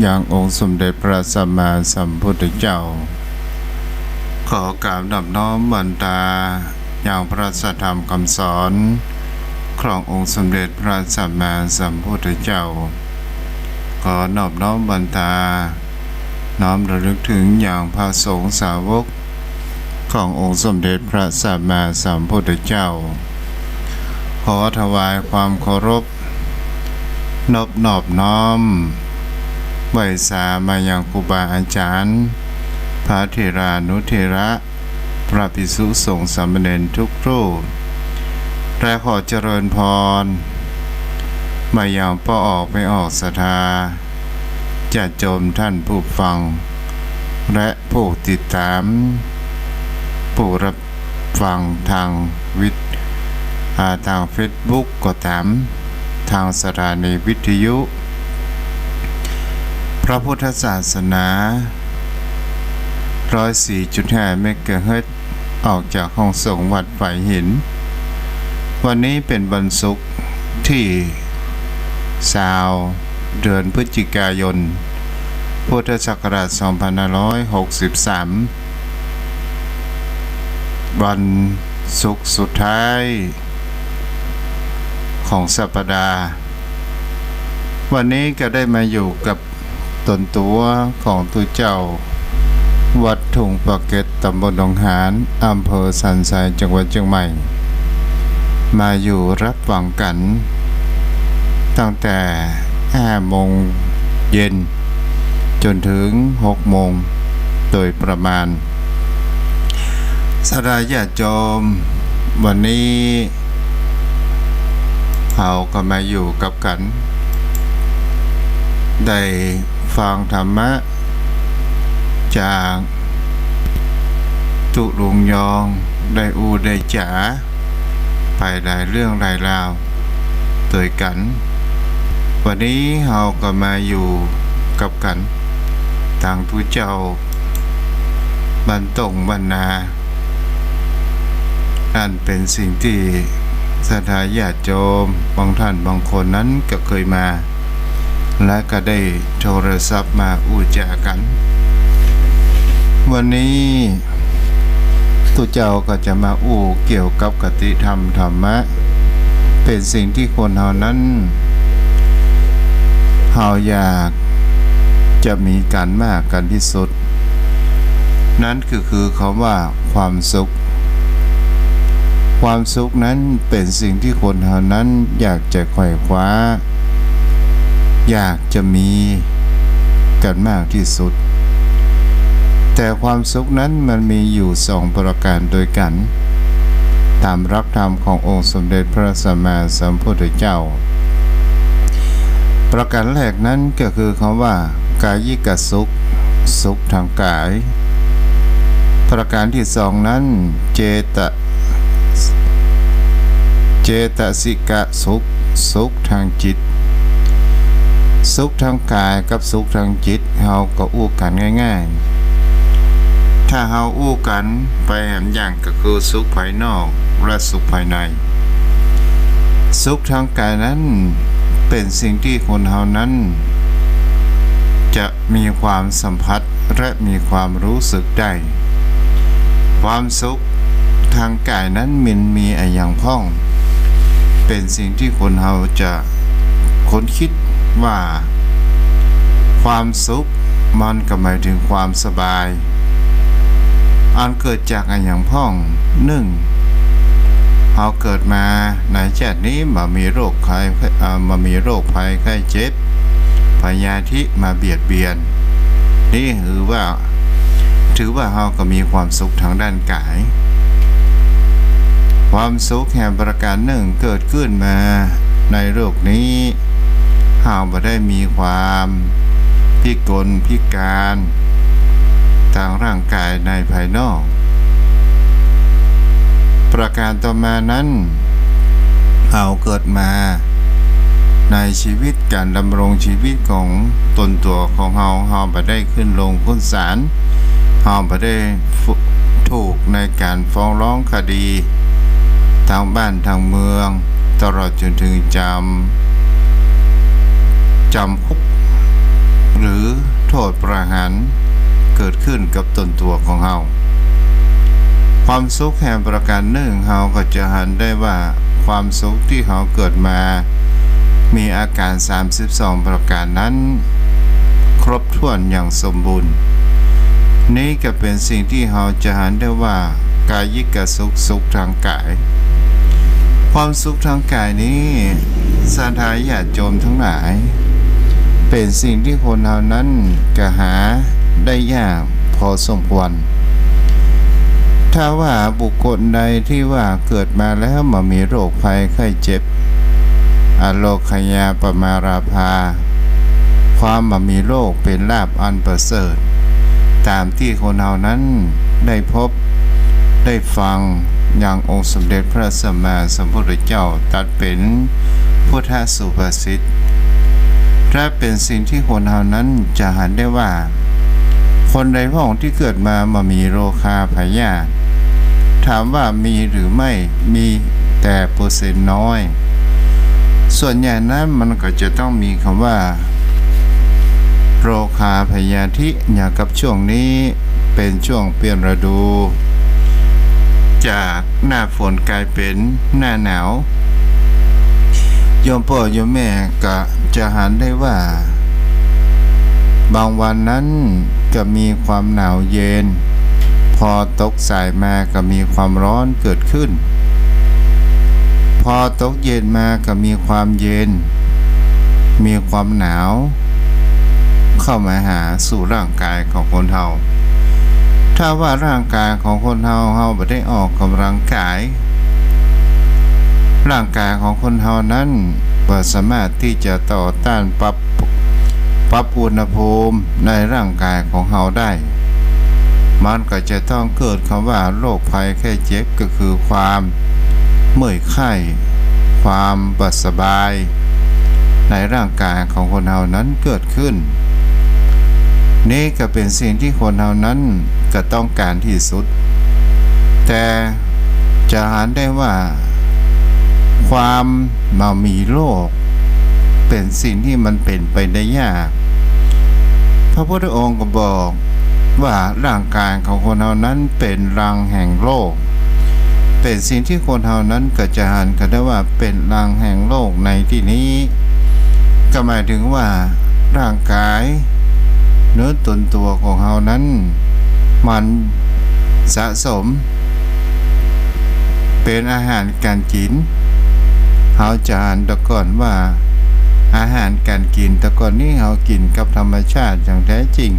อย่างองค์สมเด็จพระสัมมาสัมพุทธเจ้าขอกราบนอบน้อมบรรดาอย่างพระสัทธรรมคำสอนขององค์สมเด็จพระสัมมาสัมพุทธเจ้าขอนอบน้อมบรรดาน้อมระลึกถึงอย่างพระสงฆ์สาวกขององค์สมเด็จพระสัมมาสัมพุทธเจ้าขอถวายความเคารพนอบน้อมไหว้สามายังครูบาอาจารย์พระเถรานุเถระพระภิกษุสงฆ์สามเณรทุกรูปและขอเจริญพรมายังพ่อออกไม่ออกศรัทธาญาติโยมท่านผู้ฟังและผู้ติดตามผู้รับฟังทางทางเฟซบุ๊กก็ตามทางสถานีวิทยุพระพุทธศาสนา 104.5 เมกะเฮิรตซ์ออกจากห้องส่งวัดฝ่ายหินวันนี้เป็นวันศุกร์ที่20เดือนพฤศจิกายนพุทธศักราช 2563 วันศุกร์สุดท้ายของสัปดาห์วันนี้ก็ได้มาอยู่กับตนตัวของตัวเจ้าวัดทุ่งปะเก็ตตำบลหนองหานอำเภอสันทรายจังหวัดเชียงใหม่มาอยู่รับฟังกันตั้งแต่5 โมงเย็นจนถึง6 โมงโดยประมาณศรัทธาญาติโยมวันนี้เราก็มาอยู่กับกันได้ฟังธรรมะจากตุลุงยองได้ได้จ๋าไปหลายเรื่องหลายราวโดยกันวันนี้เราก็มาอยู่กับกันทางทุเจ้าบรรนานั่นเป็นสิ่งที่ศรัทธาญาติโยมบางท่านบางคนนั้นก็เคยมาและก็ได้โทรศัพท์มาจากันวันนี้ตุเจ้าก็จะมาเกี่ยวกับกติธรรมธรรมะเป็นสิ่งที่คนเฮานั้นเฮาอยากจะมีกันมากกันที่สุดนั้นคือคำว่าความสุขความสุขนั้นเป็นสิ่งที่คนเฮานั้นอยากจะไขว่คว้าอยากจะมีกันมากที่สุดแต่ความสุขนั้นมันมีอยู่2 ประการโดยกันตามหลักธรรมขององค์สมเด็จพระสัมมาสัมพุทธเจ้าประการแรกนั้นก็คือคำว่ากายิกสุขสุขทางกายประการที่2นั้นเจตสิกสุขสุขทางจิตสุขทางกายกับสุขทางจิตเฮาก็กันง่ายๆถ้าเฮากันไปแหมอย่างก็คือสุขภายนอกและสุขภายในสุขทางกายนั้นเป็นสิ่งที่คนเฮานั้นจะมีความสัมผัสและมีความรู้สึกได้ความสุขทางกายนั้นมีอย่างพ้องเป็นสิ่งที่คนเฮาจะค้นคิดว่าความสุขมันก็หมายถึงความสบายอันเกิดจากอย่างพ้อง1เฮาเกิดมาในชาตินี้มามีโรคภัยไข้เจ็บพยาธิมาเบียดเบียนนี่ถือว่าเฮาก็มีความสุขทางด้านกายความสุขแห่งประการหนึ่งเกิดขึ้นมาในโลกนี้เฮาบ่ได้มีความพิกลพิการทางร่างกายในภายนอกประการต่อมานั้นเฮาเกิดมาในชีวิตการดำรงชีวิตของตนตัวของเฮาบ่ได้ขึ้นลงขึ้นศาลเฮาบ่ได้ถูกในการฟ้องร้องคดีทางบ้านทางเมืองตลอดจนถึงจำคุกหรือ โทษประหารเกิดขึ้นกับตนตัวของเฮาความสุขแห่งประการหนึ่งเฮาก็จะหันได้ว่าความสุขที่เฮาเกิดมามีอาการ32ประการนั้นครบถ้วนอย่างสมบูรณ์นี่ก็เป็นสิ่งที่เฮาจะหันได้ว่ากายิกสุขทางกายความสุขทางกายนี้สาธาญาติโยมทั้งหลายเป็นสิ่งที่คนเฮานั้นกะหาได้ยากพอสมควรถ้าว่าบุคคลใดที่ว่าเกิดมาแล้วมามีโรคภัยไข้เจ็บอโลคยาปมาราภาความมามีโรคเป็นลาภอันประเสริฐตามที่คนเฮานั้นได้พบได้ฟังอย่างองค์สมเด็จพระสัมมาสัมพุทธเจ้าตรัสเป็นพุทธสุภาษิตและเป็นสิ่งที่คนเฮานั้นจะหันได้ว่าคนใดพระองค์ที่เกิดมามีโรคาพยาธิถามว่ามีหรือไม่มีแต่เปอร์เซ็นต์น้อยส่วนใหญ่นั้นมันก็จะต้องมีคำว่าโรคาพยาธิอย่างกับช่วงนี้เป็นช่วงเปลี่ยนฤดูจากหน้าฝนกลายเป็นหน้าหนาวโยมพ่อโยมแม่ก็จะหันได้ว่าบางวันนั้นก็มีความหนาวเย็นพอตกสายมาก็มีความร้อนเกิดขึ้นพอตกเย็นมาก็มีความเย็นมีความหนาวเข้ามาหาสู่ร่างกายของคนเฮาถ้าว่าร่างกายของคนเฮาบ่ได้ออกกำลังกายร่างกายของคนเฮานั้นบ่สามารถที่จะต่อต้านปรับอุณหภูมิในร่างกายของเฮาได้มันก็จะต้องเกิดคำว่าโรคภัยไข้เจ็บก็คือความเมื่อยไข้ความบ่สบายในร่างกายของคนเฮานั้นเกิดขึ้นนี่ก็เป็นสิ่งที่คนเฮานั้นก็ต้องการที่สุดแต่จะหาได้ว่าความมีโรคเป็นสิ่งที่มันเป็นไปได้ยากพระพุทธองค์ก็บอกว่าร่างกายของคนเฮานั้นเป็นรังแห่งโรคเป็นสิ่งที่คนเฮานั้นก็จะหันกันได้ว่าเป็นรังแห่งโรคในที่นี้ก็หมายถึงว่าร่างกายเนื้อตนตัวของเฮานั้นมันสะสมเป็นอาหารการกินเฮาจะอ่านตะก่อนว่าอาหารการกินแต่ก่อนนี้เฮากินกับธรรมชาติอย่างแท้จริง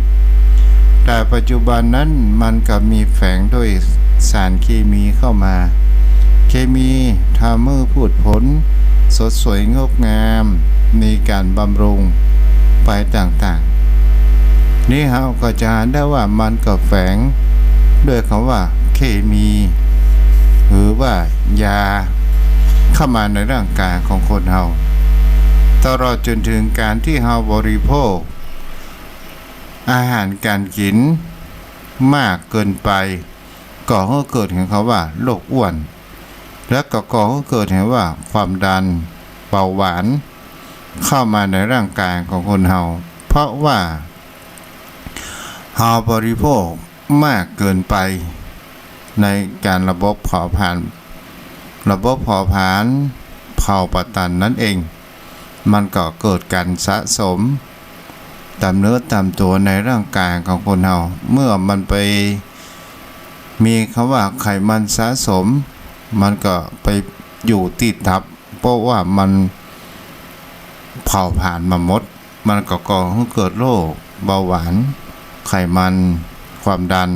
แต่ปัจจุบันนั้นมันก็มีแฝงด้วยสารเคมีเข้ามาเคมีทำมือพูดผลสดสวยงดงามมีการบำรุงไปต่างๆนี่เฮาก็จะอ่านได้ว่ามันก็แฝงด้วยคำว่าเคมีหรือว่ายาเข้ามาในร่างกายของคนเฮาตลอดจนถึงการที่เฮาบริโภคอาหารการกินมากเกินไปก่อให้เกิดเห็นเขาว่าโรคอ้วนและก็ก่อให้เกิดเห็นว่าความดันเบาหวานเข้ามาในร่างกายของคนเฮาเพราะว่าเฮาบริโภคมากเกินไปในการระบบเผาผลาญเผาผลาญนั่นเองมันก็เกิดการสะสมตามเนื้อตามตัวในร่างกายของคนเฮาเมื่อมันไปมีคำว่าไขมันสะสมมันก็ไปอยู่ที่ตับเพราะว่ามันเผาผลาญมาหมดมันก็ก่อให้เกิดโรคเบาหวานไขมันความดัน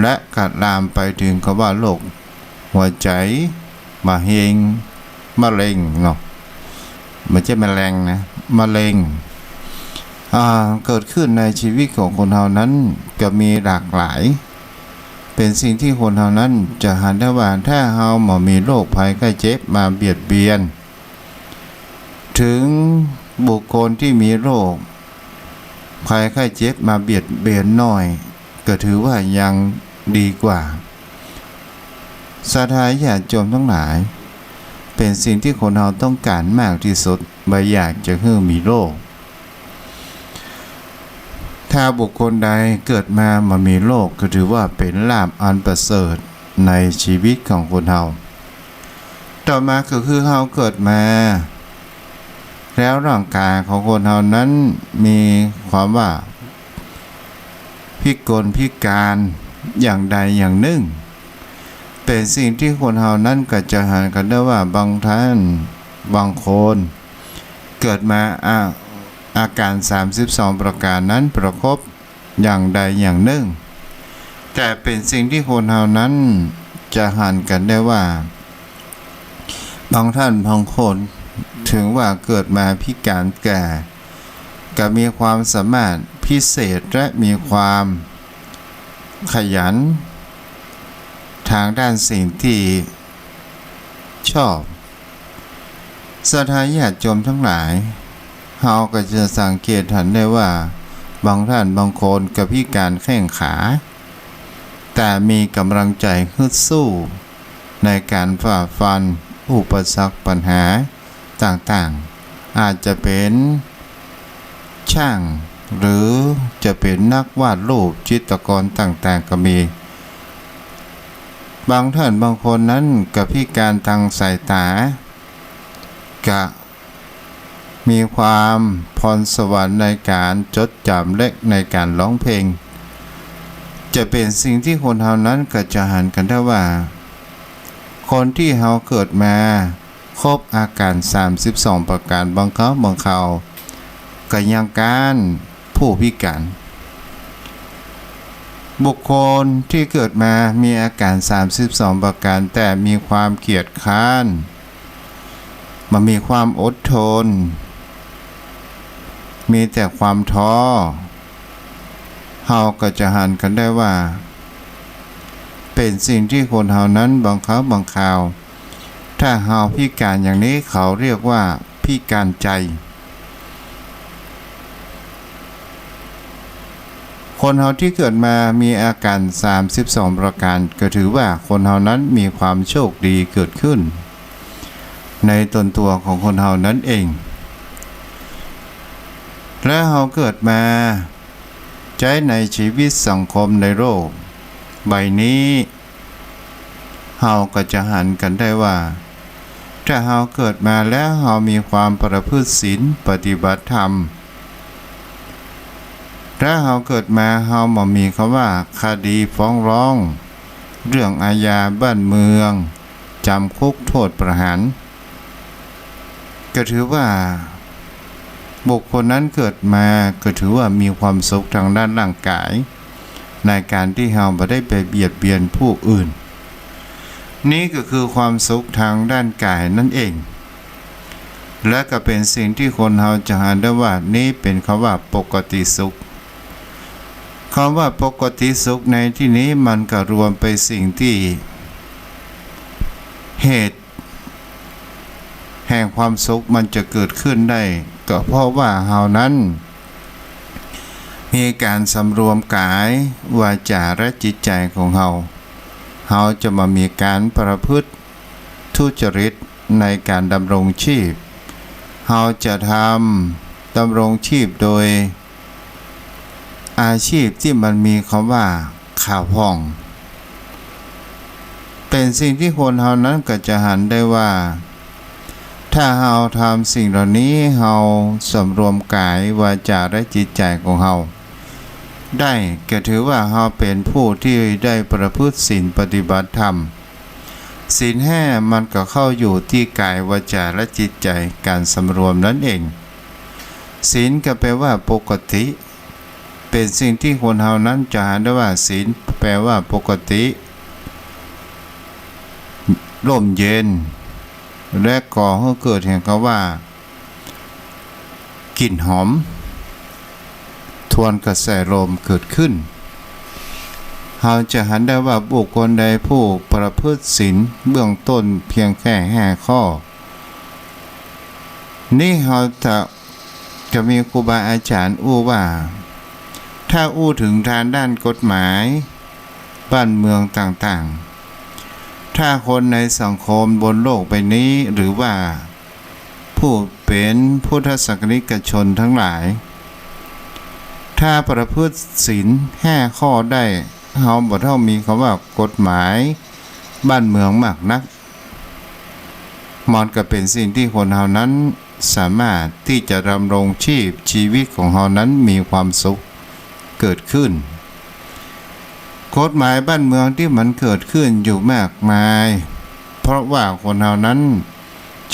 และกัดลามไปถึงคำว่าโรคหัวใจมะเร็งเนาะไม่ใช่แมลงนะมะเร็งเกิดขึ้นในชีวิตของคนเฮานั้นก็มีหลากหลายเป็นสิ่งที่คนเฮานั้นจะหันได้ว่าถ้าเฮาบ่มีโรคภัยไข้เจ็บมาเบียดเบียนถึงบุคคลที่มีโรคภัยไข้เจ็บมาเบียดเบียนน้อยก็ถือว่ายังดีกว่าศรัทธาญาติโยมทั้งหลายเป็นสิ่งที่คนเฮาต้องการมากที่สุดบ่อยากจะให้มีโรค ถ้าบุคคลใดเกิดมามีโลกก็ถือว่าเป็นลาภอันประเสริฐในชีวิตของคนเฮาต่อมาก็คือเฮาเกิดมาแล้วร่างกายของคนเฮานั้นมีความว่าพิกลพิการอย่างใดอย่างหนึ่งเป็นสิ่งที่คนเฮานั้นก็จะหันกันได้ว่าบางท่านบางคนเกิดมาอาการ32ประการนั้นประกอบอย่างใดอย่างหนึ่งแต่เป็นสิ่งที่คนเฮานั้นจะหันกันได้ว่าบางท่านบางคนถึงว่าเกิดมาพิการแก่ก็มีความสามารถพิเศษและมีความขยันทางด้านสิ่งที่ชอบศรัทธาญาติโยมทั้งหลายเฮาก็จะสังเกตเห็นได้ว่าบางท่านบางคนก็พิการแข้งขาแต่มีกำลังใจฮึดสู้ในการฝ่าฟันอุปสรรคปัญหาต่างๆอาจจะเป็นช่างหรือจะเป็นนักวาดรูปจิตรกรต่างๆก็มีบางท่านบางคนนั้นกับพิการทางสายตาก็มีความพรสวรรค์ในการจดจำและในการร้องเพลงจะเป็นสิ่งที่คนเฮานั้นก็จะหันกันได้ว่าคนที่เฮาเกิดมาครบอาการ32ประการบางคราวก็ยังการผู้พิการบุคคลที่เกิดมามีอาการ32ประการแต่มีความเกียจคร้านมันมีความอดทนมีแต่ความท้อเฮาก็จะหันกันได้ว่าเป็นสิ่งที่คนเฮานั้นบางคราวถ้าเฮาพิการอย่างนี้เขาเรียกว่าพิการใจคนเฮาที่เกิดมามีอาการ32ประการก็ถือว่าคนเฮานั้นมีความโชคดีเกิดขึ้นในตนตัวของคนเฮานั้นเองและเฮาเกิดมาใช้ในชีวิตสังคมในโลกใบนี้เฮาก็จะหันกันได้ว่าถ้าเฮาเกิดมาแล้วเฮามีความประพฤติศีลปฏิบัติธรรมถ้าเฮาเกิดมาเฮาบ่มีคำว่าคดีฟ้องร้องเรื่องอาญาบ้านเมืองจำคุกโทษประหารก็ถือว่าบุคคลนั้นเกิดมาก็ถือว่ามีความสุขทางด้านร่างกายในการที่เฮาบ่ได้ไปเบียดเบียนผู้อื่นนี่ก็คือความสุขทางด้านกายนั่นเองและก็เป็นสิ่งที่คนเฮาจะหาได้ว่านี่เป็นคำว่าปกติสุขคำว่าปกติสุขในที่นี้มันก็รวมไปสิ่งที่เหตุแห่งความสุขมันจะเกิดขึ้นได้ก็เพราะว่าเฮานั้นมีการสำรวมกายวาจาและจิตใจของเฮาจะมามีการประพฤติทุจริตในการดำรงชีพเฮาจะทำดำรงชีพโดยอาชีพที่มันมีคำว่าข่าวพ่องเป็นสิ่งที่คนเฮานั้นก็จะหันได้ว่าถ้าเฮาทำสิ่งเหล่านี้เฮาสำรวมกายวาจาและจิตใจของเฮาได้ก็ถือว่าเฮาเป็นผู้ที่ได้ประพฤติศีลปฏิบัติธรรมศีล5มันก็เข้าอยู่ที่กายวาจาและจิตใจการสำรวมนั่นเองศีลก็แปลว่าปกติเป็นสิ่งที่คนเฮานั้นจะหาได้ว่าศีลแปลว่าปกติร่มเย็นและก่อให้เกิดแห่งคำว่ากลิ่นหอมทวนกระแสลมเกิดขึ้นเราจะหันได้ว่าบุคคลใดผู้ประพฤติศีลเบื้องต้นเพียงแค่5ข้อนี่เราจะมีครูบาอาจารย์อู้ว่าถ้าอู้ถึงทางด้านกฎหมายบ้านเมืองต่างๆถ้าคนในสังคมบนโลกใบนี้หรือว่าผู้เป็นพุทธศาสนิกชนทั้งหลาย ถ้าประพฤติศีล5ข้อได้เฮาบ่เท่ามีคำว่ากฎหมายบ้านเมืองมากนักมันก็เป็นสิ่งที่คนเฮานั้นสามารถที่จะดำรงชีวิตของเฮานั้นมีความสุขเกิดขึ้นกฎหมายบ้านเมืองที่มันเกิดขึ้นอยู่มากมายเพราะว่าคนเฮานั้น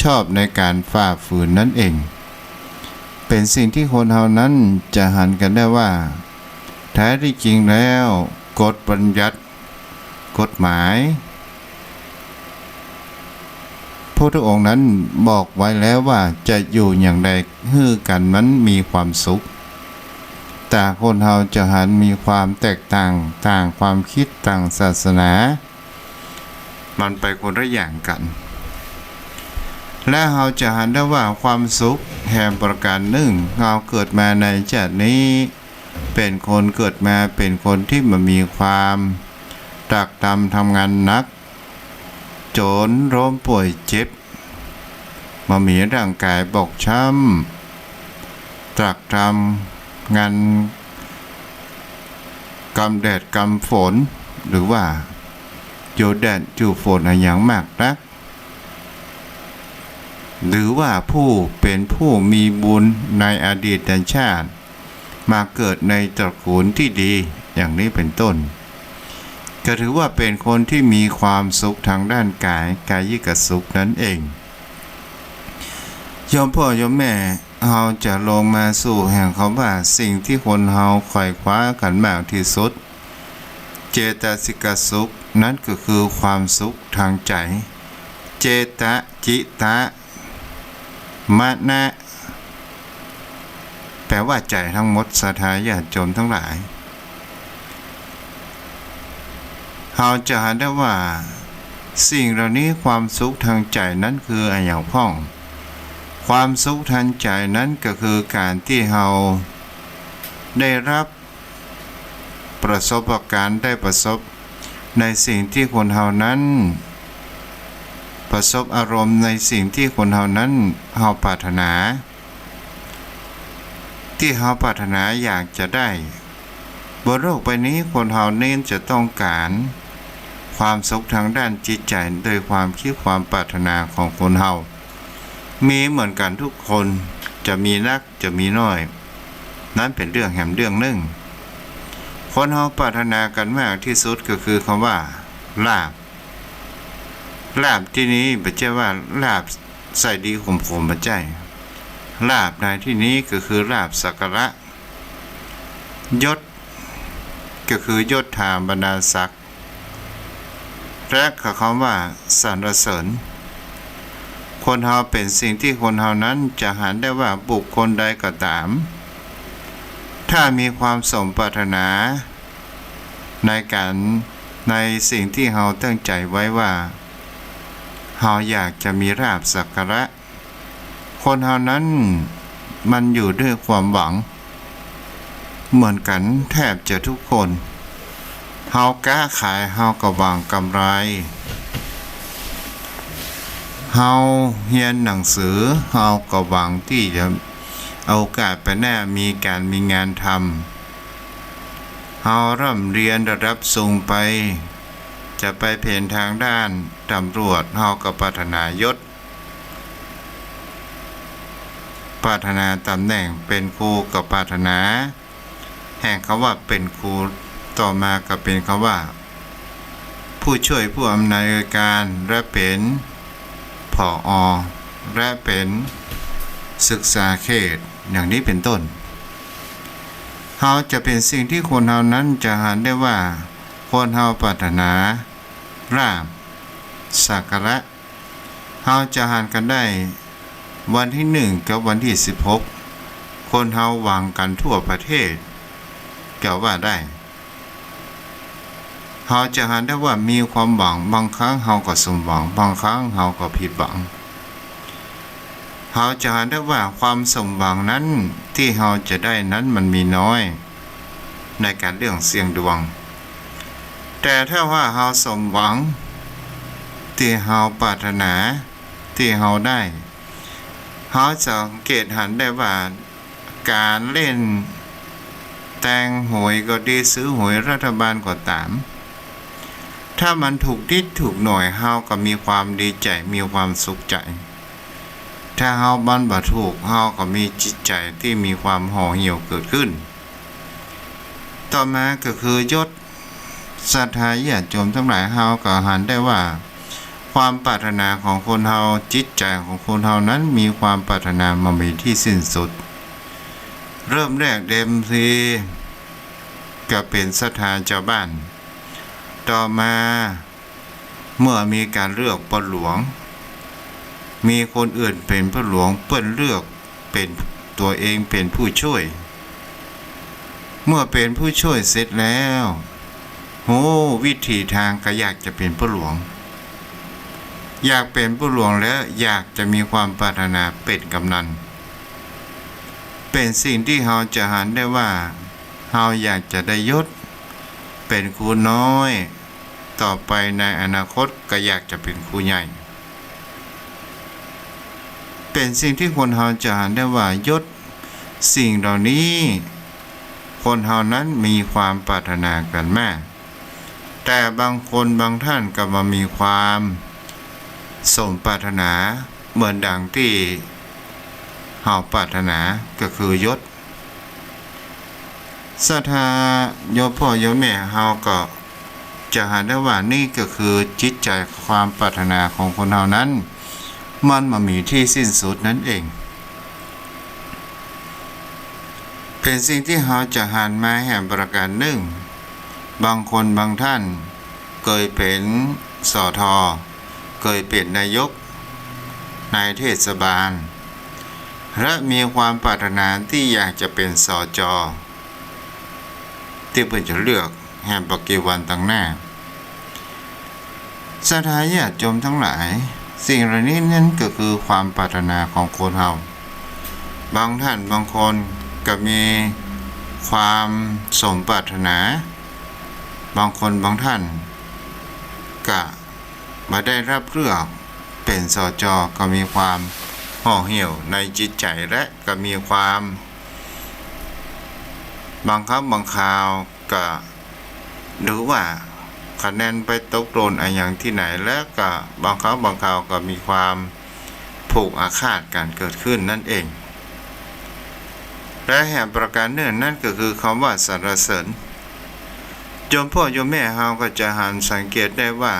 ชอบในการฝ่าฝืนนั่นเองเป็นสิ่งที่คนเฮานั้นจะหันกันได้ว่าแท้ที่จริงแล้วกฎบัญญัติกฎหมายพระพุทธองค์นั้นบอกไว้แล้วว่าจะอยู่อย่างใดให้กันมันมีความสุขแต่คนเฮาจะหันมีความแตกต่างต่างความคิดต่างศาสนามันไปคนละอย่างกันและเฮาจะหันได้ว่าความสุขแห่งประการหนึ่งเฮาเกิดมาในชาตินี้เป็นคนเกิดมาเป็นคนที่มันมีความตรากตรำทำงานหนักจนล้มป่วยเจ็บมามีร่างกายบอบช้ำตรากตรำงานกำแดดกำฝนหรือว่าอยู่แดดอยู่ฝนอย่างมากนักหรือว่าผู้เป็นผู้มีบุญในอดีตชาติมาเกิดในตระกูลที่ดีอย่างนี้เป็นต้นก็ถือว่าเป็นคนที่มีความสุขทางด้านกายิกสุขนั่นเองโยมพ่อโยมแม่เฮาจะลงมาสู่แห่งคำว่าสิ่งที่คนเฮาไขว่คว้ากันมากที่สุดเจตสิกสุขนั้นก็คือความสุขทางใจเจตจิตะมะนะแปลว่าใจทั้งหมดศรัทธาญาติโยมทั้งหลายเราจะหาได้ว่าสิ่งเหล่านี้ความสุขทางใจนั้นคืออย่างพ้องความสุขทางใจนั้นก็คือการที่เราได้รับประสบการณ์ได้ประสบในสิ่งที่คนเรานั้นประสบอารมณ์ในสิ่งที่คนเรานั้นเราปรารถนาที่เราปรารถนาอยากจะได้บนโลกใบนี้คนเราเน้นจะต้องการความสุขทางด้านจิตใจโดยความคิดความปรารถนาของคนเรามีเหมือนกันทุกคนจะมีนักจะมีน้อยนั้นเป็นเรื่องแห่งเรื่องหนึ่งคนเราปรารถนากันมากที่สุดก็คือคำว่าลาภที่นี้ไม่ใช่ว่าลาภใส่ดีข่มขมไม่ใช่ลาภในที่นี้ก็คือลาภสักการะยศก็คือยศถาบรรดาศักดิ์และคำว่าสรรเสริญคนเฮาเป็นสิ่งที่คนเฮานั้นจะหันได้ว่าบุคคลใดก็ตามถ้ามีความสมปรารถนาในสิ่งที่เฮาตั้งใจไว้ว่าเฮาอยากจะมีลาภสักการะคนเฮานั้นมันอยู่ด้วยความหวังเหมือนกันแทบจะทุกคนเฮาค้าขายเฮาก็หวังกำไรเฮาเรียนหนังสือเฮาก็หวังที่จะเอาโอกาสไปหน้ามีงานทำเฮาร่ำเรียนระดับสูงไปจะไปเพ่นทางด้านตำรวจเฮาก็ปรารถนายศปรารถนาตำแหน่งเป็นครูก็ปรารถนาแห่งคำว่าเป็นครูต่อมาก็เป็นคำว่าผู้ช่วยผู้อำนวยการและเป็นผอ.และเป็นศึกษาเขตอย่างนี้เป็นต้นเฮาจะเป็นสิ่งที่คนเฮานั้นจะหันได้ว่าคนเฮาปรารถนาลาภสักการะเฮาจะหันกันได้วันที่1กับวันที่16คนเฮาหวังกันทั่วประเทศก็ว่าได้เฮาจะหันได้ว่ามีความหวังบางครั้งเฮาก็สมหวังบางครั้งเฮาก็ผิดหวังเฮาจะหันได้ว่าความสมหวังนั้นที่เฮาจะได้นั้นมันมีน้อยในการเรื่องเสี่ยงดวงแต่ถ้าว่าเฮาสมหวังที่เฮาปรารถนาที่เฮาได้เฮาสังเกตหันได้ว่าการเล่น แต่งหวยก็ดีซื้อหวยรัฐบาลก็ตาม ถ้ามันถูกนิดถูกหน่อยเฮาก็มีความดีใจมีความสุขใจ ถ้าเฮาบันบ่ถูกเฮาก็มีจิตใจที่มีความห่อเหี่ยวเกิดขึ้น ต่อมาก็คือยศศรัทธาญาติโยมทั้งหลายเฮาก็หันได้ว่า ความปรารถนาของคนเฮาจิตใจของคนเฮานั้นมีความปรารถนามามีที่สิ้นสุด เริ่มแรกเดิมทีก็เป็นศรัทธาชาวบ้านต่อมาเมื่อมีการเลือกพ่อหลวงมีคนอื่นเป็นพ่อหลวงเปิ้นเลือกเป็นตัวเองเป็นผู้ช่วยเมื่อเป็นผู้ช่วยเสร็จแล้วโหวิธีทางก็อยากจะเป็นพ่อหลวงอยากเป็นพ่อหลวงแล้วอยากจะมีความปรารถนาเป็นกำนันเป็นสิ่งที่เราจะหันได้ว่าเราอยากจะได้ยศเป็นครูน้อยต่อไปในอนาคตก็อยากจะเป็นครูใหญ่เป็นสิ่งที่คนเราจะหันได้ว่ายศสิ่งเหล่านี้คนเรานั้นมีความปรารถนากันมากแต่บางคนบางท่านก็มามีความสมปรารถนาเหมือนดังที่เราปรารถนาก็คือยศศรัทธาโยมพ่อโยมแม่เฮาก็จะหันได้ว่านี่ก็คือจิตใจความปรารถนาของคนเฮานั้นมันมามีที่สิ้นสุดนั่นเองเป็นสิ่งที่เฮาจะหันมาแห่งประการหนึ่งบางคนบางท่านเคยเป็นสทเคยเป็นนายกนายเทศบาลและมีความปรารถนาที่อยากจะเป็นสจที่เพิ่นจะเลือกแห่งปัจจุบันต่างหน้าศรัทธาญาติโยมทั้งหลายสิ่งเหล่านี้นั้นก็คือความปรารถนาของคนเฮาบางท่านบางคนก็มีความสมปรารถนาบางคนบางท่านก็มาได้รับเลือกเป็นสจก็มีความห่อเหี่ยวในจิตใจและก็มีความบางครั้งบางคราวก็หรือว่าคะแนนไปตกหล่นอย่างที่ไหนแล้วก็บางครั้งบางคราวก็มีความผูกอาฆาตกันเกิดขึ้นนั่นเองและแห่งประการหนึ่งนั่นก็คือคำว่าสรรเสริญโยมพ่อโยมแม่เฮาก็จะหันสังเกตได้ว่า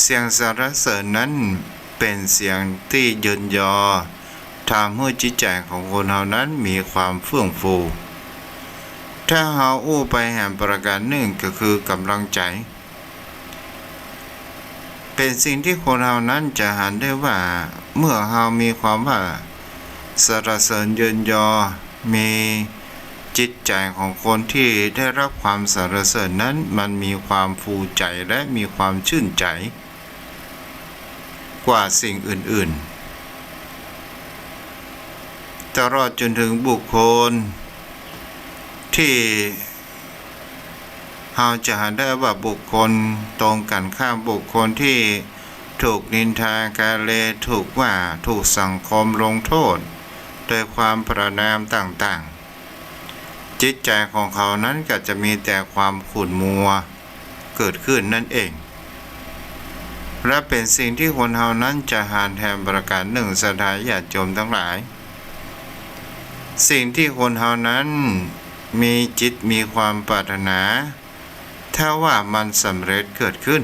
เสียงสรรเสริญนั้นเป็นเสียงที่ยืนยอทำให้จิตใจของคนเฮานั้นมีความเฟื่องฟูถ้าเฮาอู้ไปแห่งประการหนึ่งก็คือกำลังใจเป็นสิ่งที่คนเฮานั้นจะหันได้ว่าเมื่อเฮามีความว่าสรรเสริญยืนยอมีจิตใจของคนที่ได้รับความสรรเสริญนั้นมันมีความฟูใจและมีความชื่นใจกว่าสิ่งอื่นๆตลอดจนถึงบุคคลที่เราจะหันได้ว่าบุคคลตรงกันข้ามบุคคลที่ถูกนินทากาเลถูกว่าถูกสังคมลงโทษโดยความประณามต่างๆจิตใจของเขานั้นก็จะมีแต่ความขุ่นมัวเกิดขึ้นนั่นเองและเป็นสิ่งที่คนเฮานั้นจะหันแทนประการหนึ่งศรัทธาญาติโยมทั้งหลายสิ่งที่คนเฮานั้นมีจิตมีความปรารถนาถ้าว่ามันสำเร็จเกิดขึ้น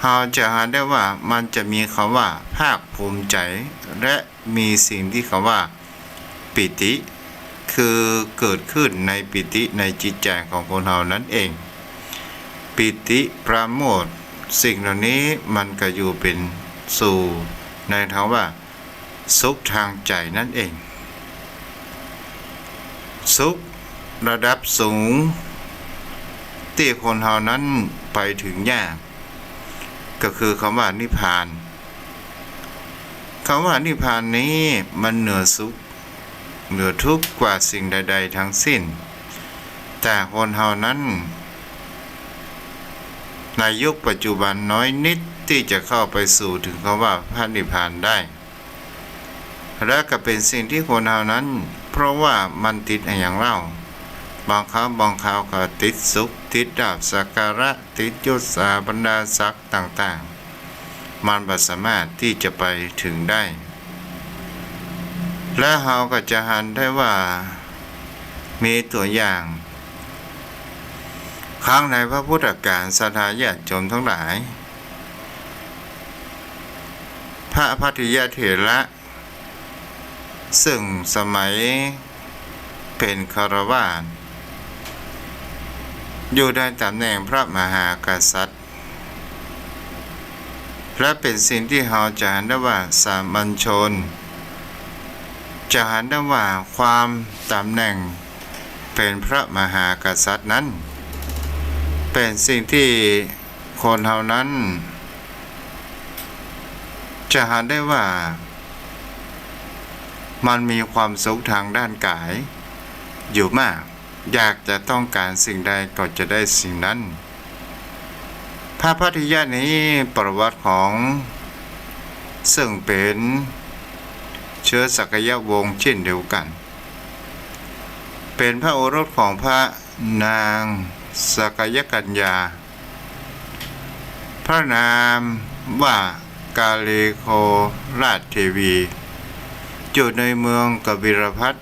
เราจะหาได้ว่ามันจะมีคำว่าภาคภูมิใจและมีสิ่งที่คำว่าปิติคือเกิดขึ้นในปิติในจิตใจของคนเรานั้นเองปิติปราโมทย์สิ่งเหล่านี้มันก็อยู่เป็นสู่ในทางว่าสุขทางใจนั่นเองสุขระดับสูงที่คนเฮานั้นไปถึงยากก็คือคำว่านิพพานคำว่านิพพานนี้มันเหนือสุขเหนือทุกข์กว่าสิ่งใดๆทั้งสิ้นแต่คนเฮานั้นในยุคปัจจุบันน้อยนิดที่จะเข้าไปสู่ถึงคำว่าพระนิพพานได้และก็เป็นสิ่งที่คนเฮานั้นพ ราะว่ามันติดอย่างเล่าบางครั้งบางคราวก็ติดสุขติดดาบสักการะติดยศสาบรรดาศักดิ์ต่างๆมันไม่สามารถที่จะไปถึงได้ และเราก็จะหันได้ว่ามีตัวอย่างครั้งในพระพุทธกาลศรัทธาญาติโยมทั้งหลายพระภัททิยเถระซึ่งสมัยเป็นคฤหัสถ์อยู่ในตำแหน่งพระมหากษัตริย์และเป็นสิ่งที่เราจะเห็นได้ว่าสามัญชนจะเห็นได้ว่าความตำแหน่งเป็นพระมหากษัตริย์นั้นเป็นสิ่งที่คนเหล่านั้นจะเห็นได้ว่ามันมีความสุขทางด้านกายอยู่มากอยากจะต้องการสิ่งใดก็จะได้สิ่งนั้นพระภัททิยะนี้ประวัติของซึ่งเป็นเชื้อสักยวงศ์เช่นเดียวกันเป็นพระโอรสของพระนางสักยกัญญาพระนามว่ากาเลโคราชเทวีอยู่ในเมืองกบิลพัสดุ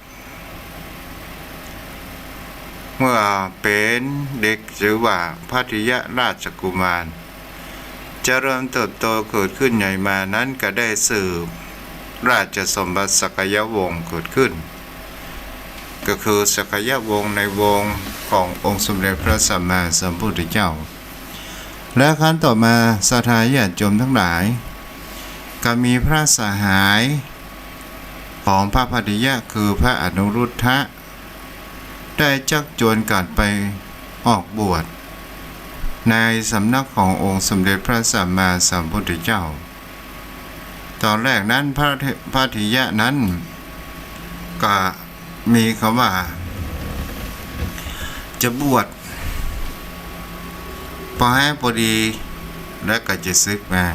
เมื่อเป็นเด็กหรือว่าภัททิยราชกุมารเจริญเติบโตเกิดขึ้นใหญ่มานั้นก็ได้สืบราชสมบัติสักยวงศ์เกิดขึ้นก็คือสักยวงศ์ในวงขององค์สมเด็จพระสัมมาสัมพุทธเจ้าและขั้นต่อมาศรัทธาญาติโยมทั้งหลายก็มีพระสหายของพระภัททิยะคือพระอนุรุทธะได้ชักชวนกันไปออกบวชในสำนักขององค์สมเด็จพระสัมมาสัมพุทธเจ้าตอนแรกนั้นพระภัททิยะนั้นก็มีคำว่าจะบวชพอให้พอดีแล้วก็จะศึกมา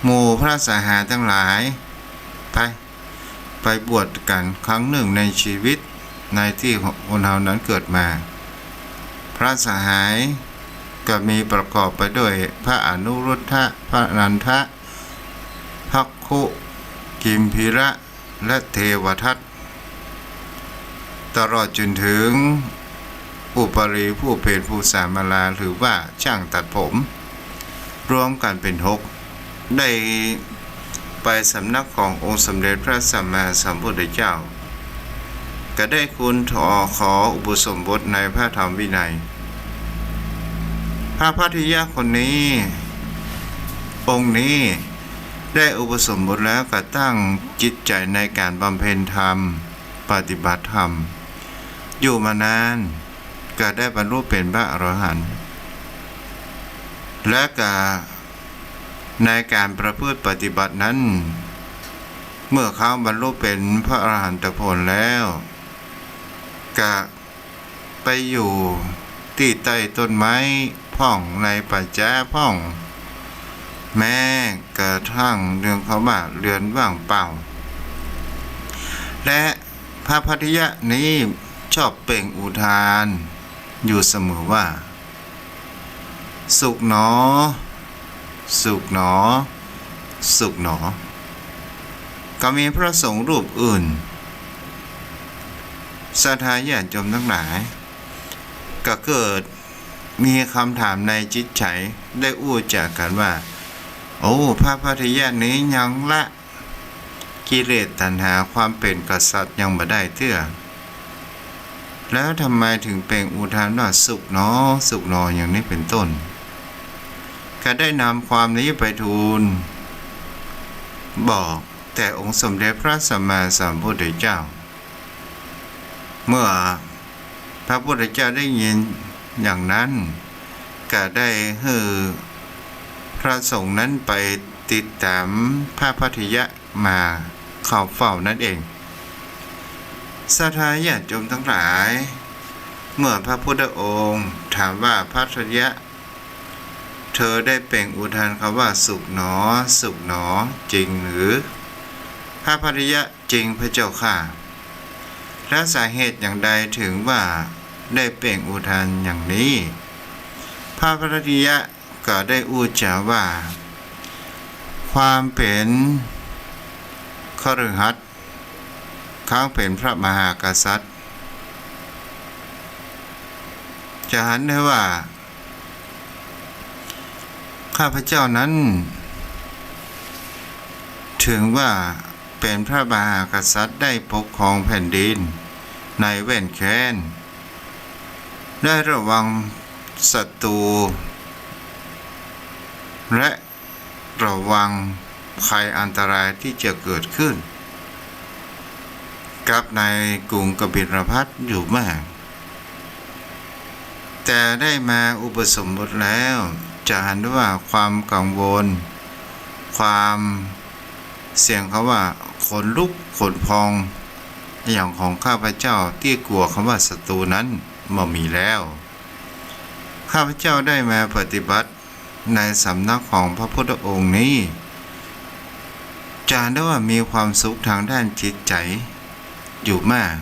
หมู่พระสหายทั้งหลายไปบวชกันครั้งหนึ่งในชีวิตในที่คนเรานั้นเกิดมาพระสหายก็มีประกอบไปด้วยพระอนุรุทธะพระนันทะภักคุกิมพีระและเทวทัตตลอดจนถึงอุปรีผู้เป็นผู้สามาลาหรือว่าช่างตัดผมรวมกันเป็น6ได้ไปสำนักขององค์สมเด็จพระสัมมาสัมพุทธเจ้าก็ได้คุณขออุปสมบทในพระธรรมวินัยพระภัททิยะคนนี้องค์นี้ได้อุปสมบทแล้วก็ตั้งจิตใจในการบำเพ็ญธรรมปฏิบัติธรรมอยู่มานานก็ได้บรรลุเป็นพระอรหันต์และก็ในการประพฤติปฏิบัตินั้นเมื่อเขาบรรลุเป็นพระอรหันตผลแล้วก็ไปอยู่ที่ใต้ต้นไม้พ่องในป่าช้าพ่องแม้กระทั่งเรื่องเขาว่าเรือนว่างเปล่าและพระภัททิยะนี้ชอบเปล่งอุทานอยู่เสมอว่าสุขหนอสุขหนอสุขหนอก็มีพระสงฆ์รูปอื่นศรัทธาญาติโยมทั้งหลายก็เกิดมีคำถามในจิตใจได้อู้จากกันว่าโอ้พระภัททิยะนี้ยังละกิเลสตัณหาความเป็นกษัตริย์ยังบ่ได้เตื้อแล้วทำไมถึงเปล่งอุทานว่าสุขหนอสุขหนออย่างนี้เป็นต้นก็ได้นำความนี้ไปทูลบอกแต่องค์สมเด็จพระสัมมาสัมพุทธเจ้าเมื่อพระพุทธเจ้าได้ยินอย่างนั้นก็ได้ให้พระสงฆ์นั้นไปติดตามพระภัททิยะมาเข้าเฝ้านั่นเองศรัทธาญาติโยมทั้งหลายเมื่อพระพุทธองค์ถามว่าภัททิยะเธอได้เปล่งอุทานคำว่าสุขหนอสุขหนอจริงหรือพ พระภริยะจริงพระเจ้าค่ะและสาเหตุอย่างใดถึงว่าได้เปล่งอุทานอย่างนี้พระภริยะก็ได้อุจจาว่าความเป็นคฤหัสถ์ข้างเป็นพระมหากษัตริย์จะหันได้ว่าข้าพเจ้านั้นถึงว่าเป็นพระมหากษัตริย์ได้ปกครองแผ่นดินในแว่นแค้นได้ระวังศัตรูและระวังภัยอันตรายที่จะเกิดขึ้นกับในกรุงกบิลพัสอยู่มากแต่ได้มาอุปสมบทแล้วจะเห็นว่าความกังวลความเสียงเขาว่าขนลุกขนพองอย่างของข้าพเจ้าที่กลัวคำว่าศัตรูนั้นไม่มีแล้วข้าพเจ้าได้มาปฏิบัติในสำนักของพระพุทธองค์นี้จะได้ว่ามีความสุขทางด้านจิตใจอยู่มาก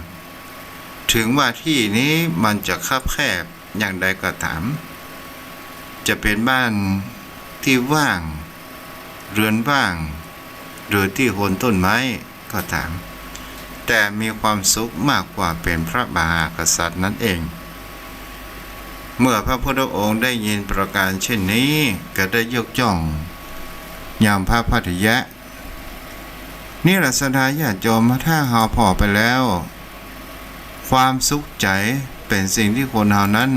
ถึงว่าที่นี้มันจะคับแคบอย่างใดก็ตามจะเป็นบ้านที่ว่างเรือนว่างหรือที่โคนต้นไม้ก็ตามแต่มีความสุขมากกว่าเป็นพระมหากษัตริย์นั่นเองเมื่อพระพุทธองค์ได้ยินประการเช่นนี้ก็ได้ยกย่องยามพระภัททิยะนี่ลักษณะญาติโยมถ้าเฮาพอไปแล้วความสุขใจเป็นสิ่งที่คนเฮานั้น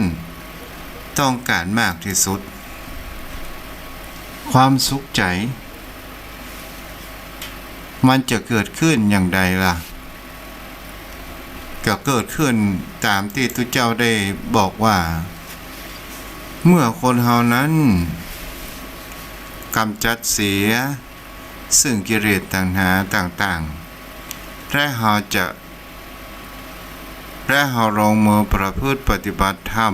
ต้องการมากที่สุดความสุขใจมันจะเกิดขึ้นอย่างใดล่ะก็เกิดขึ้นตามที่ทุกเจ้าได้บอกว่าเมื่อคนเฮานั้นกำจัดเสียซึ่งกิเลสตัณหาต่างๆและเฮาลงมือประพฤติปฏิบัติธรรม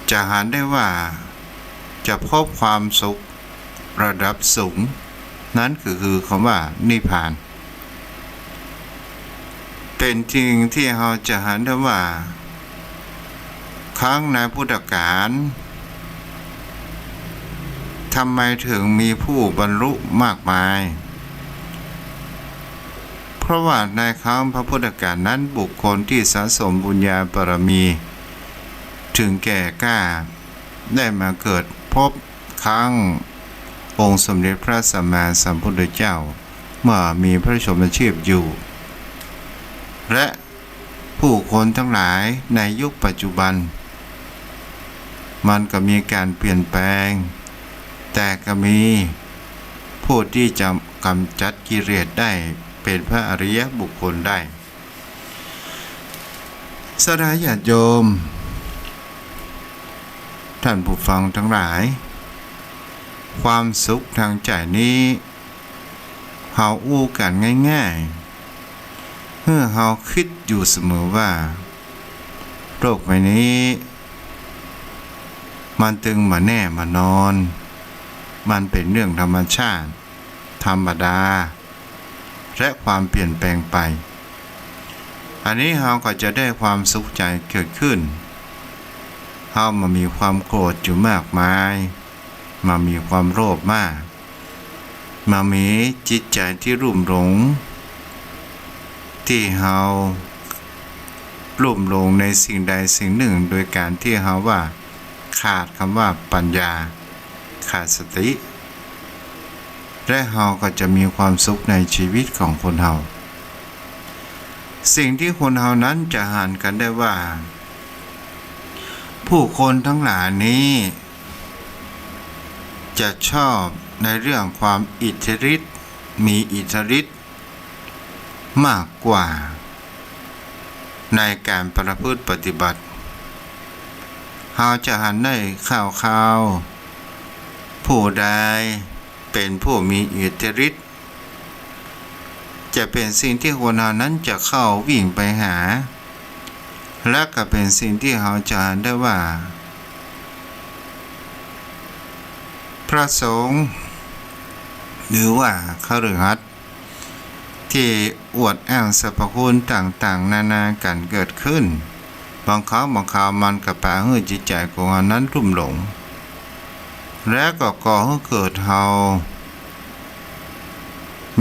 จะเห็นได้ว่าจะพบความสุขระดับสูงนั้นคือคำว่านิพพานเป็นจริงที่เราจะเห็นได้ว่าครั้งในพุทธกาลทำไมถึงมีผู้บรรลุมากมายเพราะว่าในครั้งพระพุทธกาลนั้นบุคคลที่สะสมบุญญาบารมีถึงแก่กล้าได้มาเกิดพบครั้งองค์สมเด็จพระสัมมาสัมพุทธเจ้าเมื่อมีพระชนมชีพอยู่และผู้คนทั้งหลายในยุคปัจจุบันมันก็มีการเปลี่ยนแปลงแต่ก็มีผู้ที่จะกำจัดกิเลสได้เป็นพระอริยบุคคลได้สดาญาติโยมท่านผู้ฟังทั้งหลายความสุขทางใจนี้เฮาอู้กันง่ายๆเมื่อเฮาคิดอยู่เสมอว่าโลกใบนี้มันตึงมาแน่มานอนมันเป็นเรื่องธรรมชาติธรรมดาและความเปลี่ยนแปลงไปอันนี้เฮาก็จะได้ความสุขใจเกิดขึ้นเฮามามีความโกรธอยู่มากมายมามีความโลภมากมามีจิตใจที่รุ่มหลงที่เฮาลุ่มหลงในสิ่งใดสิ่งหนึ่งโดยการที่เฮาว่าขาดคำว่าปัญญาขาดสติและเฮาก็จะมีความสุขในชีวิตของคนเฮาสิ่งที่คนเฮานั้นจะหันกันได้ว่าผู้คนทั้งหลายนี้จะชอบในเรื่องความอิทธิฤทธิ์มีอิทธิฤทธิ์มากกว่าในการประพฤติปฏิบัติเฮาจะหันได้ข่าวผู้ใดเป็นผู้มีอิทธิฤทธิ์จะเป็นสิ่งที่คนเหล่านั้นจะเข้าวิ่งไปหาและก็เป็นสิ่งที่เราจะเห็นได้ว่าพระสงฆ์หรือว่าคฤหัสถ์ ที่อวดอ้างสรรพคุณต่างๆนานากันเกิดขึ้นบางครั้งบางคราวมันกระปาให้จิตใจของเรานั้นรุ่มหลงและก็ก่อให้เกิดเฮา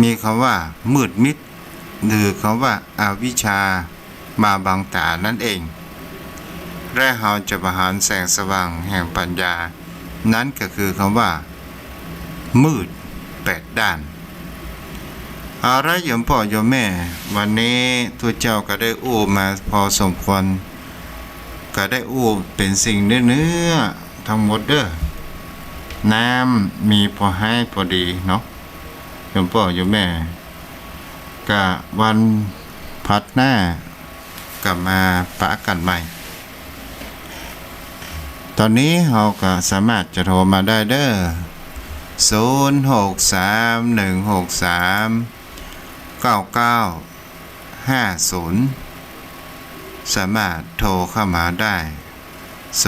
มีคำว่ามืดมิดหรือคำว่าอาวิชชามาบังตานั่นเองและเฮาจะประหารแสงสว่างแห่งปัญญานั้นก็คือคำว่ามืด8ด้านเอาละโยมพ่อโยมแม่วันนี้ทุกเจ้าก็ได้อู้มาพอสมควรก็ได้อู้เป็นสิ่งเนื้อทั้งหมดเด้อน้ำมีพอให้พอดีเนาะโยมพ่อโยมแม่ก็วันพัดหน้ากลับมาปะกันใหม่ตอนนี้เราก็สามารถจะโทรมาได้เด้อ0631639950สามารถโทรเข้ามาได้0631639950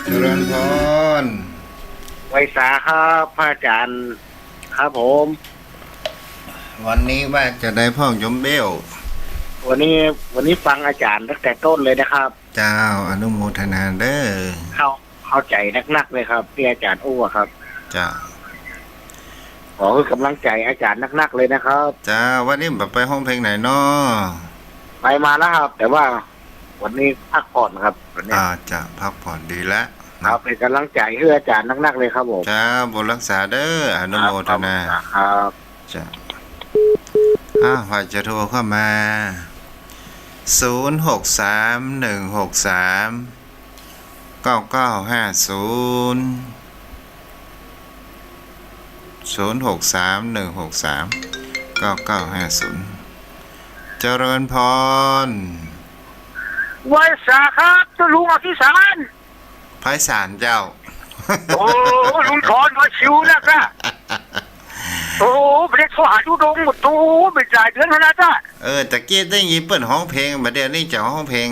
เจริญพร ไวสาครับพระอาจารย์ครับผม วันนี้ว่าจะได้พ่อยมเบล วันนี้ฟังอาจารย์ตั้งแต่ต้นเลยนะครับ เจ้าอนุโมทนาเด้อ เข้าใจนักๆเลยครับที่อาจารย์อู้ครับ จ้า ขอคือกำลังใจอาจารย์นักๆเลยนะครับ จ้าวันนี้แบบไปห้องเพลงไหนเนาะ ไปมาแล้วครับ แต่ว่าวันนี้พักผ่อนครับวันนี้ จะพักผ่อนดีแล้ว ครับเป็นกำลังใจให้อาจารย์นักๆเลยครับผม จ้าบุญรักษาเด้ออนุโมทนา ครับ จ้าว่าจะโทรเข้ามา0631639950เจริญพร ไวสาครับตัวลุงอภิสาร ไพศาลเจ้า โอ้ลุงถอนมาชิวนะครับโอ้เด็กเขาหาดูดงหมดโตเป็นจ่ายเดือนขนาดนั้น ตะกี้ได้ยินเปิ้นห้องเพลงมาเดี๋ยวนี้จะห้องเพลง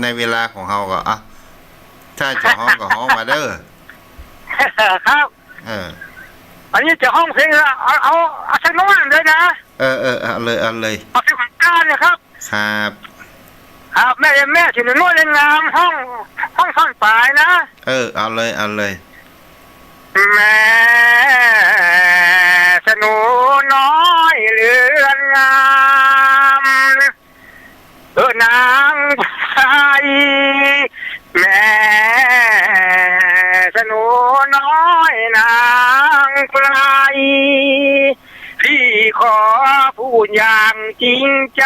ในเวลาของเฮาก็ถ้าจะห้องก็ห้องมาเด้อ ครับอันนี้จะห้องเพลงเอาสักน้อยเลยนะเอาเลยเอาเพลงของก้านนะครับครับแม่ถึงน้อยเล่นงามห้องฟังปลายนะเอาเลยแม่สนุน้อยเรือนงามนางไทยแม่สนุน้อยนางไพรพี่ขอพูดอย่างจริงใจ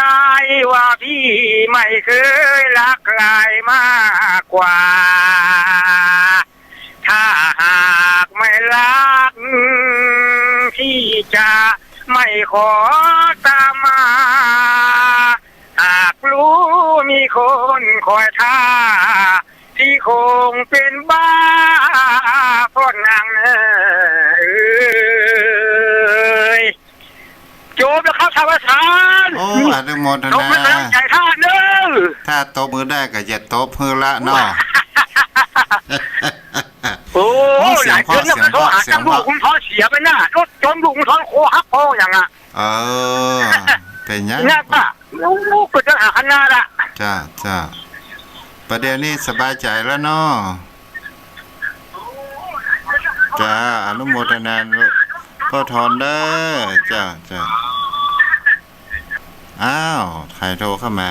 ว่าพี่ไม่เคยรักใครมากกว่าถ้าหากไม่รักพี่จะไม่ขอตามมาหากรู้มีคนคอยท่าที่คงเป็นบ้าเพราะนางโจบแล้วครับชาวสารโอ้อนุโมทนา ตบมือใจท่าเด้อถ้าตบมือได้ก็อย่าตบเพื่อละเนาะโอ้หลายเดือนแล้วเขาหาจังลูกคุณพ่อเสียไปหน้ารถจมลูกคุณพ่อโคฮักพ่ออย่างเป็นยังน่าป่ะลูกก็จะหาขนาดจ้าประเดี๋ยวนี้สบายใจแล้วเนาะจ้าอนุโมทนาพ่อทอนเด้อจ้าใครโทรเข้ามา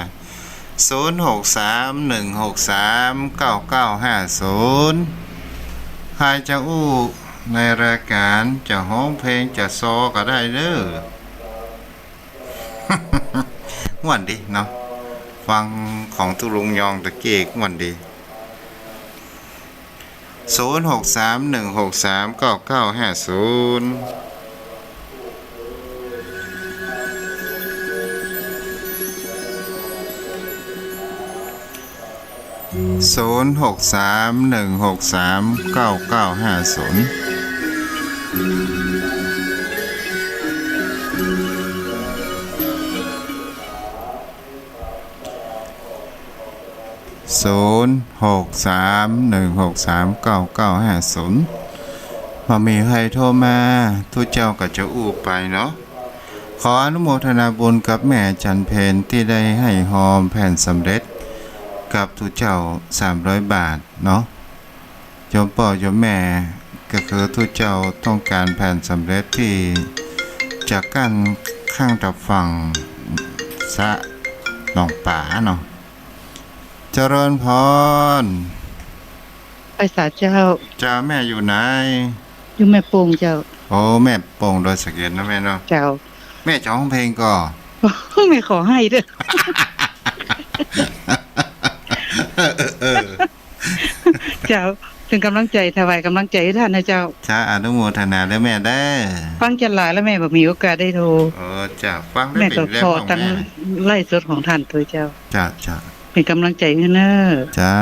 0631639950ใครจะอู้ในรายการจะห้องเพลงจะซอก็ได้เด้อ วันดีเนาะฟังของตุลุงยองตะเกียกวันดี0631639950 พอมีใครโทรมาทุกเจ้าก็จะอู้ไปเนาะขออนุโมทนาบุญกับแม่จันเพนที่ได้ให้หอมแผ่นสำเร็จกับทุกเจ้า300 บาทเนาะโยมพ่อโยมแม่ก็คือทุกเจ้าต้องการแผ่นสำเร็จที่จากกั้นข้างดับฝั่งสะหนองป่าเนาะเจริญพร ไปศาลเจ้า จ้าแม่อยู่ไหน อยู่แม่โป่งเจ้า โอ้แม่โป่งโดยสะเก็ดนะแม่เนาะ เจ้า แม่จะร้องเพลงก่อน ไม่ขอให้เด้อ เจ้าถึงกำลังใจถวายกำลังใจให้ท่านนะเจ้า จ้าอนุโมทนาด้วยแม่ได้อ ฟังจันหลายแล้วแม่บ่มีโอกาสได้โทร เออจ้าฟังได้ แม่ เป็ ก็ นแล้ว ขอ ของ ตั้ง แม่ ไล่สดของท่านตัวเจ้า จ้าจ้า เป็นกำลังใจให้เนอะ เจ้า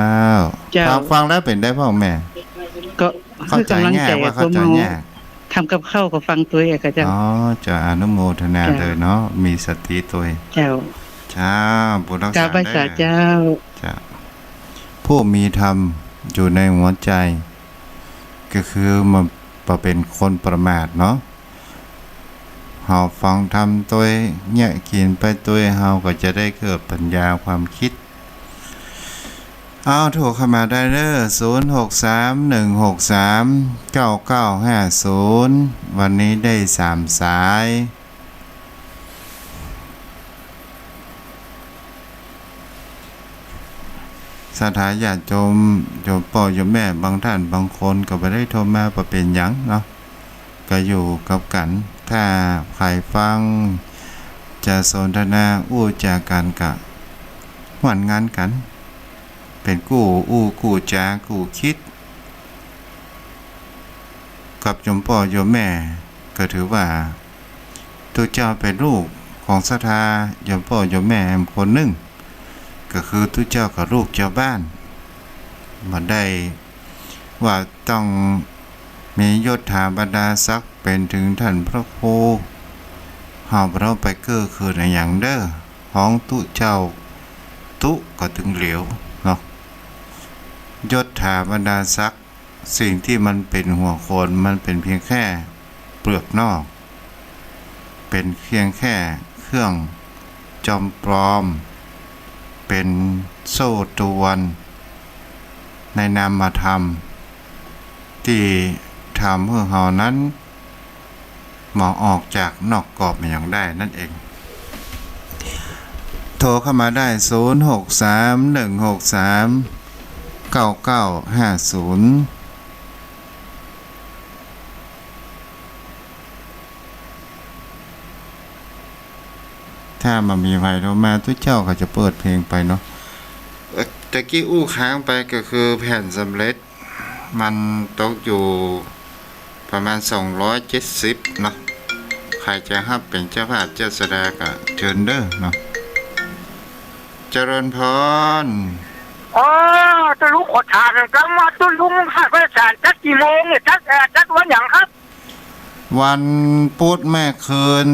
เจ้า ฟังแล้วเป็นได้พ่อแม่ ก็ เข้า คือ ใจ กำลัง ง่าย ใจ ว่า ค เข้าน ใจ เมา ยาก ทำกับข้าวก็ฟังตัวเองก็เจ้า อ๋อจ้าอนุโมทนา จ้า เลยเนาะมีสติตัวเอง เจ้า จ้าบุญรัก กรา ษา บไหว้ศาล ได้ เจ้า จ้าผู้มีธรรมอยู่ในหัวใจ ก็คือมันบ่เป็นคนประมาทเนาะเฮาฟังธรรมตัวเนี่ยกินไปตัวเฮาก็จะได้เกิดปัญญาความคิดเอาโทรเข้ามาได้เด้อ0631639950วันนี้ได้3สายสถาญาติโยมโยมพ่อโยมแม่บางท่านบางคนก็บ่ได้โทรมาบ่เป็นหยังเนาะก็อยู่กับกันถ้าใครฟังจะสนทนาอู้จากันกะหวานงานกันเป็นกู้อู้กู้จากูคิดกับโยมพ่อโยมแม่ก็ถือว่าตัวเจ้าเป็นลูกของศรัทธาโยมพ่อโยมแม่คนหนึ่งก็คือทุกเจ้ากับลูกเจ้าบ้านมาได้ว่าต้องมียศถาบรรดาศักดิ์เป็นถึงท่านพระครูเฮาเราไปเก้อคือในอย่างเด้อห้องตุเจ้าตุก็ถึงเหลียวเนาะยศถาบรรดาศักดิ์สิ่งที่มันเป็นหัวโคนมันเป็นเพียงแค่เปลือกนอกเป็นเพียงแค่เครื่องจอมปลอมเป็นโซ่ตรวนในนามธรรมที่ทำให้เรานั้นหมอออกจากนอกกรอบอย่างได้นั่นเองโทรเข้ามาได้0631639950ถ้ามันมีไฟโทรมาทุกเจ้าก็จะเปิดเพลงไปเนาะตะกี้อู้ค้างไปก็คือแผ่นสำเร็จมันตกอยู่ประมาณ270เนาะใครจะรับเป็นเจ้าภาพเจ้าแสดงก็เชิญเด้อเนาะเจริญพร อ๋อจะรู้ขอทานกันมาตุลุงคาดว่าศาลจัดกี่โมงเนี่ยจัดวันอย่างครับ วันพุธแม่คืน